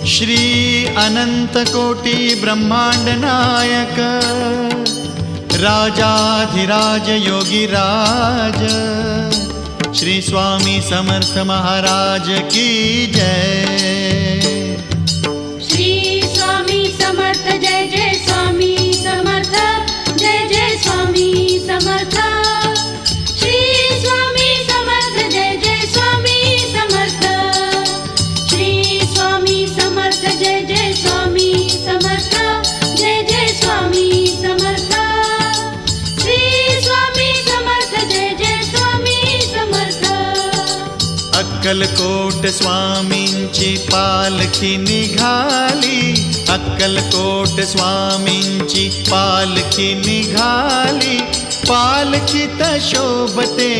श्री अनंत कोटी ब्रह्मांड नायक राजाधिराज योगीराज श्री स्वामी समर्थ महाराज की जय। श्री स्वामी समर्थ जय जय स्वामी समर्थ जय जय स्वामी समर्थ। श्री स्वामी समर्थ जय जय स्वामी समर्थ। श्री स्वामी समर्थ जय जय स्वामी समर्थ जय जय स्वामी समर्थ। श्री स्वामी समर्थ जय जय स्वामी समर्थ। अक्कलकोट स्वामींची पालखी निघाली, अक्कलकोट स्वामींची पालखी निघाली, पालखीत शोभते